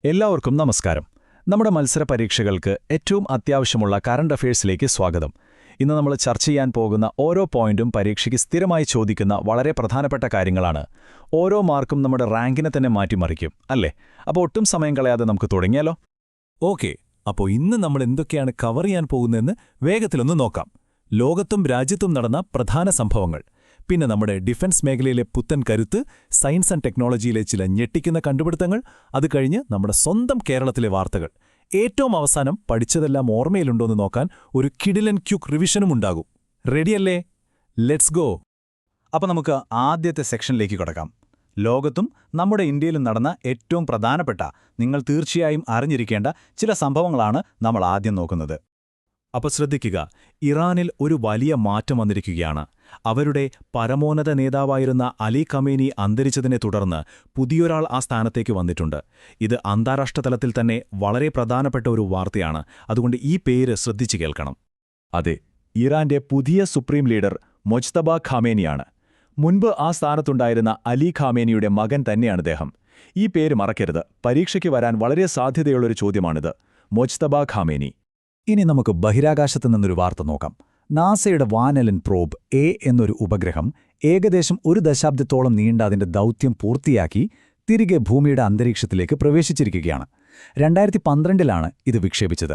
എല്ലാവർക്കും നമസ്കാരം. നമ്മുടെ മത്സര പരീക്ഷകൾക്ക് ഏറ്റവും അത്യാവശ്യമുള്ള കറന്റ് അഫയേഴ്സിലേക്ക് സ്വാഗതം. ഇന്ന് നമ്മൾ ചർച്ച ചെയ്യാൻ പോകുന്ന ഓരോ പോയിന്റും പരീക്ഷയ്ക്ക് സ്ഥിരമായി ചോദിക്കുന്ന വളരെ പ്രധാനപ്പെട്ട കാര്യങ്ങളാണ്. ഓരോ മാർക്കും നമ്മുടെ റാങ്കിനെ തന്നെ മാറ്റിമറിക്കും, അല്ലേ? അപ്പോൾ ഒട്ടും സമയം കളയാതെ നമുക്ക് തുടങ്ങിയാലോ? ഓക്കെ, അപ്പോൾ ഇന്ന് നമ്മൾ എന്തൊക്കെയാണ് കവർ ചെയ്യാൻ പോകുന്നതെന്ന് വേഗത്തിലൊന്ന് നോക്കാം. ലോകത്തും രാജ്യത്തും നടന്ന പ്രധാന സംഭവങ്ങൾ, പിന്നെ നമ്മുടെ ഡിഫൻസ് മേഖലയിലെ പുത്തൻ കരുത്ത്, സയൻസ് ആൻഡ് ടെക്നോളജിയിലെ ചില ഞെട്ടിക്കുന്ന കണ്ടുപിടുത്തങ്ങൾ, അത് കഴിഞ്ഞ് നമ്മുടെ സ്വന്തം കേരളത്തിലെ വാർത്തകൾ. ഏറ്റവും അവസാനം പഠിച്ചതെല്ലാം ഓർമ്മയിലുണ്ടോയെന്ന് നോക്കാൻ ഒരു കിടിലൻ ക്യുക്ക് റിവിഷനും ഉണ്ടാകും. റെഡിയല്ലേ? Let's go! അപ്പോൾ നമുക്ക് ആദ്യത്തെ സെക്ഷനിലേക്ക് കടക്കാം. ലോകത്തും നമ്മുടെ ഇന്ത്യയിലും നടന്ന ഏറ്റവും പ്രധാനപ്പെട്ട, നിങ്ങൾ തീർച്ചയായും അറിഞ്ഞിരിക്കേണ്ട ചില സംഭവങ്ങളാണ് നമ്മൾ ആദ്യം നോക്കുന്നത്. അപ്പോൾ ശ്രദ്ധിക്കുക, ഇറാനിൽ ഒരു വലിയ മാറ്റം വന്നിരിക്കുകയാണ്. അവരുടെ പരമോന്നത നേതാവായിരുന്ന അലി ഖമേനി അന്തരിച്ചതിനെ തുടർന്ന് പുതിയൊരാൾ ആ സ്ഥാനത്തേക്ക് വന്നിട്ടുണ്ട്. ഇത് അന്താരാഷ്ട്ര തലത്തിൽ തന്നെ വളരെ പ്രധാനപ്പെട്ട ഒരു വാർത്തയാണ്. അതുകൊണ്ട് ഈ പേര് ശ്രദ്ധിച്ചു കേൾക്കണം. അതെ, ഇറാന്റെ പുതിയ സുപ്രീം ലീഡർ മൊജ്തബ ഖാമേനിയാണ്. മുൻപ് ആ സ്ഥാനത്തുണ്ടായിരുന്ന അലി ഖാമേനിയുടെ മകൻ തന്നെയാണ് അദ്ദേഹം. ഈ പേര് മറക്കരുത്, പരീക്ഷയ്ക്ക് വരാൻ വളരെ സാധ്യതയുള്ളൊരു ചോദ്യമാണിത്. Mojtaba Khamenei. ഇനി നമുക്ക് ബഹിരാകാശത്ത് നിന്നൊരു വാർത്ത നോക്കാം. നാസയുടെ വാനലൻ പ്രോബ് എ എന്നൊരു ഉപഗ്രഹം ഏകദേശം 1 ദശാബ്ദത്തോളം നീണ്ട അതിന്റെ ദൗത്യം തിരികെ ഭൂമിയുടെ അന്തരീക്ഷത്തിലേക്ക് പ്രവേശിച്ചിരിക്കുകയാണ്. 2012ലാണ് ഇത് വിക്ഷേപിച്ചത്.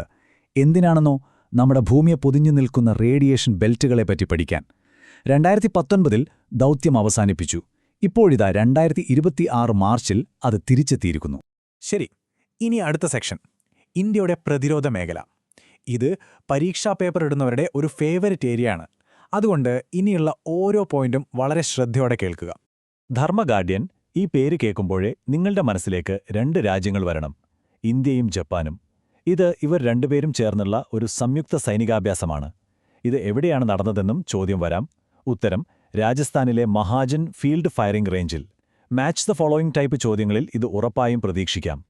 എന്തിനാണെന്നോ? നമ്മുടെ ഭൂമിയെ പൊതിഞ്ഞു നിൽക്കുന്ന റേഡിയേഷൻ ബെൽറ്റുകളെപ്പറ്റി പഠിക്കാൻ. 2019ൽ ദൗത്യം അവസാനിപ്പിച്ചു. ഇപ്പോഴിതാ 2026 മാർച്ചിൽ അത് തിരിച്ചെത്തിയിരിക്കുന്നു. ശരി, ഇനി അടുത്ത സെക്ഷൻ, ഇന്ത്യയുടെ പ്രതിരോധ മേഖല. ഇത് പരീക്ഷാ പേപ്പർ ഇടുന്നവരുടെ ഒരു ഫേവറിറ്റ് ഏരിയയാണ്. അതുകൊണ്ട് ഇനിയുള്ള ഓരോ പോയിന്റും വളരെ ശ്രദ്ധയോടെ കേൾക്കുക. ധർമ്മ ഗാർഡിയൻ, ഈ പേര് കേൾക്കുമ്പോഴേ നിങ്ങളുടെ മനസ്സിലേക്ക് 2 രാജ്യങ്ങൾ വരണം, ഇന്ത്യയും ജപ്പാനും. ഇവർ രണ്ടുപേരും ചേർന്നുള്ള ഒരു സംയുക്ത സൈനികാഭ്യാസമാണ്. ഇത് എവിടെയാണ് നടന്നതെന്നും ചോദ്യം വരാം. ഉത്തരം: രാജസ്ഥാനിലെ മഹാജൻ ഫീൽഡ് ഫയറിംഗ് റേഞ്ചിൽ. മാച്ച് ദ ഫോളോയിങ് ടൈപ്പ് ചോദ്യങ്ങളിൽ ഇത് ഉറപ്പായും പ്രതീക്ഷിക്കാം.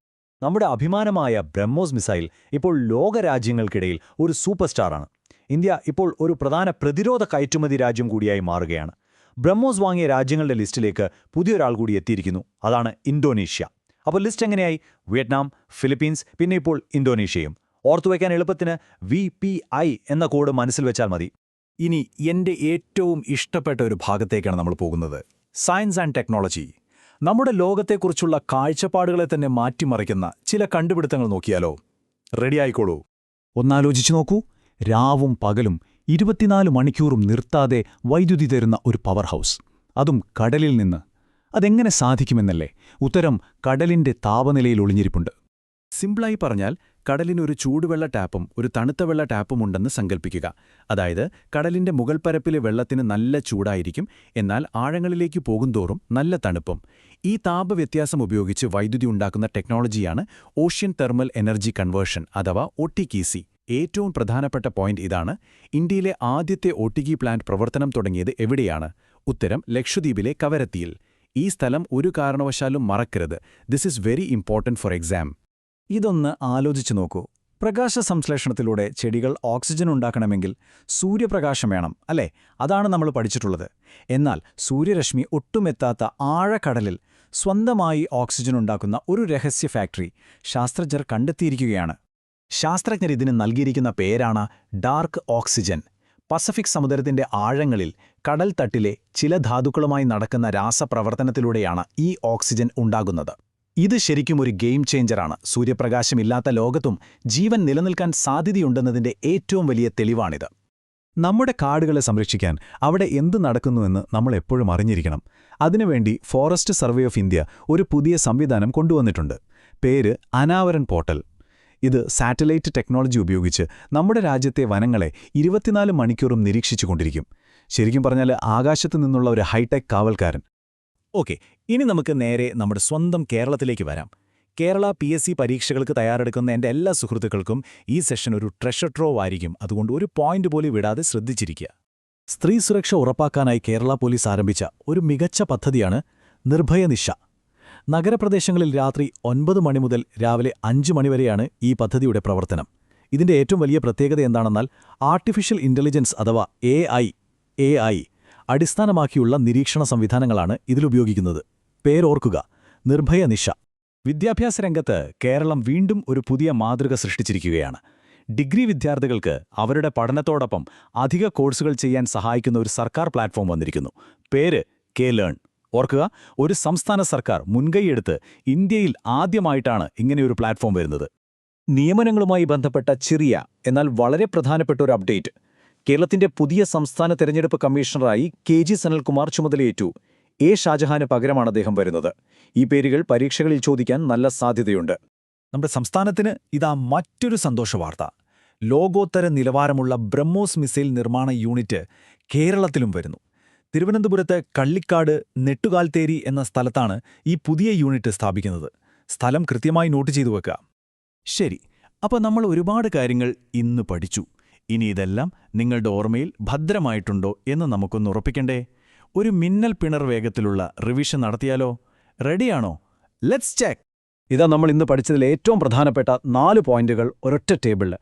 നമ്മുടെ അഭിമാനമായ ബ്രഹ്മോസ് മിസൈൽ ഇപ്പോൾ ലോകരാജ്യങ്ങൾക്കിടയിൽ ഒരു സൂപ്പർ സ്റ്റാറാണ്. ഇന്ത്യ ഇപ്പോൾ ഒരു പ്രധാന പ്രതിരോധ കയറ്റുമതി രാജ്യം കൂടിയായി മാറുകയാണ്. ബ്രഹ്മോസ് വാങ്ങിയ രാജ്യങ്ങളുടെ ലിസ്റ്റിലേക്ക് പുതിയൊരാൾ കൂടി എത്തിയിരിക്കുന്നു. അതാണ് ഇന്തോനേഷ്യ. അപ്പോൾ ലിസ്റ്റ് എങ്ങനെയായി? വിയറ്റ്നാം, ഫിലിപ്പീൻസ്, പിന്നെ ഇപ്പോൾ ഇന്തോനേഷ്യയും. ഓർത്തുവയ്ക്കാൻ എളുപ്പത്തിന് VPI എന്ന കോഡ് മനസ്സിൽ വെച്ചാൽ മതി. ഇനി എൻ്റെ ഏറ്റവും ഇഷ്ടപ്പെട്ട ഒരു ഭാഗത്തേക്കാണ് നമ്മൾ പോകുന്നത്, സയൻസ് ആൻഡ് ടെക്നോളജി. നമ്മുടെ ലോകത്തെക്കുറിച്ചുള്ള കാഴ്ചപ്പാടുകളെ തന്നെ മാറ്റിമറിക്കുന്ന ചില കണ്ടുപിടുത്തങ്ങൾ നോക്കിയാലോ? റെഡിയായിക്കോളൂ. ഒന്നാലോചിച്ചു നോക്കൂ, രാവും പകലും 24 മണിക്കൂറും നിർത്താതെ വൈദ്യുതി തരുന്ന ഒരു പവർ ഹൗസ്, അതും കടലിൽ നിന്ന്. അതെങ്ങനെ സാധിക്കുമെന്നല്ലേ? ഉത്തരം കടലിന്റെ താപനിലയിൽ ഒളിഞ്ഞിരിപ്പുണ്ട്. സിംപിളായി പറഞ്ഞാൽ, കടലിനൊരു ചൂടുവെള്ള ടാപ്പും ഒരു തണുത്ത വെള്ള ടാപ്പും ഉണ്ടെന്ന് സങ്കൽപ്പിക്കുക. അതായത് കടലിന്റെ മുകൾപ്പരപ്പിലെ വെള്ളത്തിന് നല്ല ചൂടായിരിക്കും, എന്നാൽ ആഴങ്ങളിലേക്ക് പോകുന്തോറും നല്ല തണുപ്പും. ഈ താപവ്യത്യാസം ഉപയോഗിച്ച് വൈദ്യുതി ഉണ്ടാക്കുന്ന ടെക്നോളജിയാണ് ഓഷ്യൻ തെർമൽ എനർജി കൺവേർഷൻ അഥവാ OTKC. ഏറ്റവും പ്രധാനപ്പെട്ട പോയിന്റ് ഇതാണ്. ഇന്ത്യയിലെ ആദ്യത്തെ OTG പ്ലാന്റ് പ്രവർത്തനം തുടങ്ങിയത് എവിടെയാണ്? ഉത്തരം ലക്ഷദ്വീപിലെ കവരത്തിയിൽ. ഈ സ്ഥലം ഒരു കാരണവശാലും മറക്കരുത്. This is very important four exam. ഇതൊന്ന് ആലോചിച്ചു നോക്കൂ. പ്രകാശ സംശ്ലേഷണത്തിലൂടെ ചെടികൾ ഓക്സിജൻ ഉണ്ടാക്കണമെങ്കിൽ സൂര്യപ്രകാശം വേണം, അല്ലേ? അതാണ് നമ്മൾ പഠിച്ചിട്ടുള്ളത്. എന്നാൽ സൂര്യരശ്മി ഒട്ടുമെത്താത്ത ആഴക്കടലിൽ സ്വന്തമായി ഓക്സിജൻ ഉണ്ടാക്കുന്ന ഒരു രഹസ്യ ഫാക്ടറി ശാസ്ത്രജ്ഞർ കണ്ടെത്തിയിരിക്കുകയാണ്. ശാസ്ത്രജ്ഞർ ഇതിന് നൽകിയിരിക്കുന്ന പേരാണ് ഡാർക്ക് ഓക്സിജൻ. പസഫിക് സമുദ്രത്തിന്റെ ആഴങ്ങളിൽ കടൽ തട്ടിലെ ചില ധാതുക്കളുമായി നടക്കുന്ന രാസപ്രവർത്തനത്തിലൂടെയാണ് ഈ ഓക്സിജൻ ഉണ്ടാകുന്നത്. ഇത് ശരിക്കും ഒരു ഗെയിം ചേഞ്ചറാണ്. സൂര്യപ്രകാശമില്ലാത്ത ലോകത്തും ജീവൻ നിലനിൽക്കാൻ സാധ്യതയുണ്ടെന്നതിന്റെ ഏറ്റവും വലിയ തെളിവാണിത്. നമ്മുടെ കാടുകളെ സംരക്ഷിക്കാൻ അവിടെ എന്ത് നടക്കുന്നുവെന്ന് നമ്മൾ എപ്പോഴും അറിഞ്ഞിരിക്കണം. അതിനുവേണ്ടി ഫോറസ്റ്റ് സർവേ ഓഫ് ഇന്ത്യ ഒരു പുതിയ സംവിധാനം കൊണ്ടുവന്നിട്ടുണ്ട്. പേര് അനാവരൺ പോർട്ടൽ. ഇത് സാറ്റലൈറ്റ് ടെക്നോളജി ഉപയോഗിച്ച് നമ്മുടെ രാജ്യത്തെ വനങ്ങളെ 24 മണിക്കൂറും നിരീക്ഷിച്ചുകൊണ്ടിരിക്കും. ശരിക്കും പറഞ്ഞാൽ ആകാശത്തു നിന്നുള്ള ഒരു ഹൈടെക് കാവൽക്കാരൻ. ഓക്കെ, ഇനി നമുക്ക് നേരെ നമ്മുടെ സ്വന്തം കേരളത്തിലേക്ക് വരാം. കേരള PSC പരീക്ഷകൾക്ക് തയ്യാറെടുക്കുന്ന എൻ്റെ എല്ലാ സുഹൃത്തുക്കൾക്കും ഈ സെഷൻ ഒരു ട്രഷർ ട്രോവ് ആയിരിക്കും. അതുകൊണ്ട് ഒരു പോയിന്റ് പോലും വിടാതെ ശ്രദ്ധിച്ചിരിക്കുക. സ്ത്രീ സുരക്ഷ ഉറപ്പാക്കാനായി കേരള പോലീസ് ആരംഭിച്ച ഒരു മികച്ച പദ്ധതിയാണ് നിർഭയ നിശ. നഗരപ്രദേശങ്ങളിൽ രാത്രി 9 മണി മുതൽ രാവിലെ 5 മണി വരെയാണ് ഈ പദ്ധതിയുടെ പ്രവർത്തനം. ഇതിന്റെ ഏറ്റവും വലിയ പ്രത്യേകത എന്താണെന്നാൽ ആർട്ടിഫിഷ്യൽ ഇന്റലിജൻസ് അഥവാ AI അടിസ്ഥാനമാക്കിയുള്ള നിരീക്ഷണ സംവിധാനങ്ങളാണ് ഇതിലുപയോഗിക്കുന്നത്. പേരോർക്കുക, നിർഭയ നിശ. വിദ്യാഭ്യാസ രംഗത്ത് കേരളം വീണ്ടും ഒരു പുതിയ മാതൃക സൃഷ്ടിച്ചിരിക്കുകയാണ്. ഡിഗ്രി വിദ്യാർത്ഥികൾക്ക് അവരുടെ പഠനത്തോടൊപ്പം അധിക കോഴ്സുകൾ ചെയ്യാൻ സഹായിക്കുന്ന ഒരു സർക്കാർ പ്ലാറ്റ്ഫോം വന്നിരിക്കുന്നു. പേര് കെ-ലേൺ. ഓർക്കുക, ഒരു സംസ്ഥാന സർക്കാർ മുൻകൈയെടുത്ത് ഇന്ത്യയിൽ ആദ്യമായിട്ടാണ് ഇങ്ങനെയൊരു പ്ലാറ്റ്ഫോം വരുന്നത്. നിയമനങ്ങളുമായി ബന്ധപ്പെട്ട ചെറിയ എന്നാൽ വളരെ പ്രധാനപ്പെട്ട ഒരു അപ്ഡേറ്റ്. കേരളത്തിന്റെ പുതിയ സംസ്ഥാന തെരഞ്ഞെടുപ്പ് കമ്മീഷണറായി കെ.ജി. സനൽകുമാർ ചുമതലയേറ്റു. എ. ഷാജഹാന് പകരമാണ് അദ്ദേഹം വരുന്നത്. ഈ പേരുകൾ പരീക്ഷകളിൽ ചോദിക്കാൻ നല്ല സാധ്യതയുണ്ട്. നമ്മുടെ സംസ്ഥാനത്തിന് ഇതാ മറ്റൊരു സന്തോഷവാർത്ത. ലോകോത്തര നിലവാരമുള്ള ബ്രഹ്മോസ് മിസൈൽ നിർമ്മാണ യൂണിറ്റ് കേരളത്തിലും വരുന്നു. തിരുവനന്തപുരത്ത് കള്ളിക്കാട് നെട്ടുകാൽത്തേരി എന്ന സ്ഥലത്താണ് ഈ പുതിയ യൂണിറ്റ് സ്ഥാപിക്കുന്നത്. സ്ഥലം കൃത്യമായി നോട്ട് ചെയ്തു വെക്കുക. ശരി, അപ്പോൾ നമ്മൾ ഒരുപാട് കാര്യങ്ങൾ ഇന്ന് പഠിച്ചു. ഇനി ഇതെല്ലാം നിങ്ങളുടെ ഓർമ്മയിൽ ഭദ്രമായിട്ടുണ്ടോ എന്ന് നമുക്കൊന്ന് ഉറപ്പിക്കണ്ടേ? ഒരു മിന്നൽ പിണർ വേഗത്തിലുള്ള റിവിഷൻ നടത്തിയാലോ? റെഡിയാണോ? Let's check. ഇതാ നമ്മൾ ഇന്ന് പഠിച്ചതിൽ ഏറ്റവും പ്രധാനപ്പെട്ട 4 പോയിന്റുകൾ ഒരൊറ്റ ടേബിളിൽ.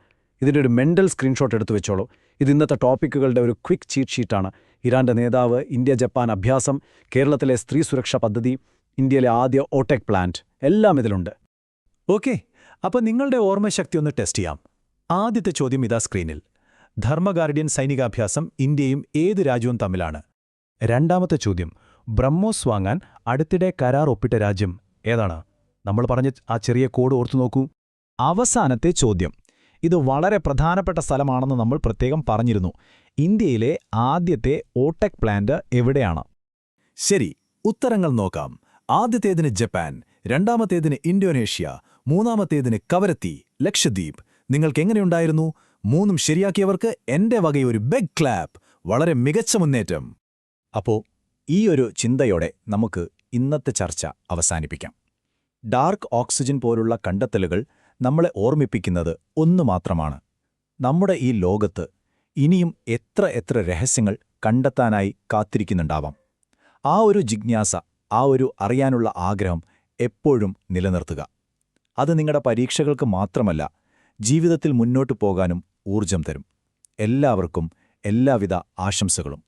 ഇതിൻ്റെ ഒരു മെൻ്റൽ സ്ക്രീൻഷോട്ട് എടുത്തു വെച്ചോളൂ. ഇത് ഇന്നത്തെ ടോപ്പിക്കുകളുടെ ഒരു ക്വിക്ക് ചീറ്റ് ഷീറ്റാണ്. ഇറാന്റെ നേതാവ്, ഇന്ത്യ ജപ്പാൻ അഭ്യാസം, കേരളത്തിലെ സ്ത്രീ സുരക്ഷാ പദ്ധതി, ഇന്ത്യയിലെ ആദ്യ ഓടെക് പ്ലാന്റ്, എല്ലാം ഇതിലുണ്ട്. ഓക്കെ, അപ്പോൾ നിങ്ങളുടെ ഓർമ്മശക്തി ഒന്ന് ടെസ്റ്റ് ചെയ്യാം. ആദ്യത്തെ ചോദ്യം ഇതാ സ്ക്രീനിൽ. ധർമ്മഗാർഡിയൻ സൈനികാഭ്യാസം ഇന്ത്യയും ഏത് രാജ്യവും തമ്മിലാണ്? രണ്ടാമത്തെ ചോദ്യം, ബ്രഹ്മോസ് വാങ്ങാൻ അടുത്തിടെ കരാർ ഒപ്പിട്ട രാജ്യം ഏതാണ്? നമ്മൾ പറഞ്ഞ ആ ചെറിയ കോഡ് ഓർത്തു നോക്കൂ. അവസാനത്തെ ചോദ്യം, ഇത് വളരെ പ്രധാനപ്പെട്ട സ്ഥലമാണെന്ന് നമ്മൾ പ്രത്യേകം പറഞ്ഞിരുന്നു. ഇന്ത്യയിലെ ആദ്യത്തെ ഓടെക് പ്ലാന്റ് എവിടെയാണ്? ശരി, ഉത്തരങ്ങൾ നോക്കാം. ആദ്യത്തേതിന് ജപ്പാൻ, രണ്ടാമത്തേതിന് ഇന്തോനേഷ്യ, മൂന്നാമത്തേതിന് കവരത്തി, ലക്ഷദ്വീപ്. നിങ്ങൾക്കെങ്ങനെയുണ്ടായിരുന്നു? 3 ശരിയാക്കിയവർക്ക് എന്റെ വകയൊരു ബിഗ് ക്ലാപ്പ്. വളരെ മികച്ച മുന്നേറ്റം. അപ്പോൾ ഈ ഒരു ചിന്തയോടെ നമുക്ക് ഇന്നത്തെ ചർച്ച അവസാനിപ്പിക്കാം. ഡാർക്ക് ഓക്സിജൻ പോലുള്ള കണ്ടെത്തലുകൾ നമ്മളെ ഓർമ്മിപ്പിക്കുന്നത് ഒന്നു മാത്രമാണ്. നമ്മുടെ ഈ ലോകത്ത് ഇനിയും എത്ര രഹസ്യങ്ങൾ കണ്ടെത്താനായി കാത്തിരിക്കുന്നുണ്ടാവാം. ആ ഒരു ജിജ്ഞാസ, ആ ഒരു അറിയാനുള്ള ആഗ്രഹം എപ്പോഴും നിലനിർത്തുക. അത് നിങ്ങളുടെ പരീക്ഷകൾക്ക് മാത്രമല്ല, ജീവിതത്തിൽ മുന്നോട്ടു പോകാനും ഊർജം തരും. എല്ലാവർക്കും എല്ലാവിധ ആശംസകളും.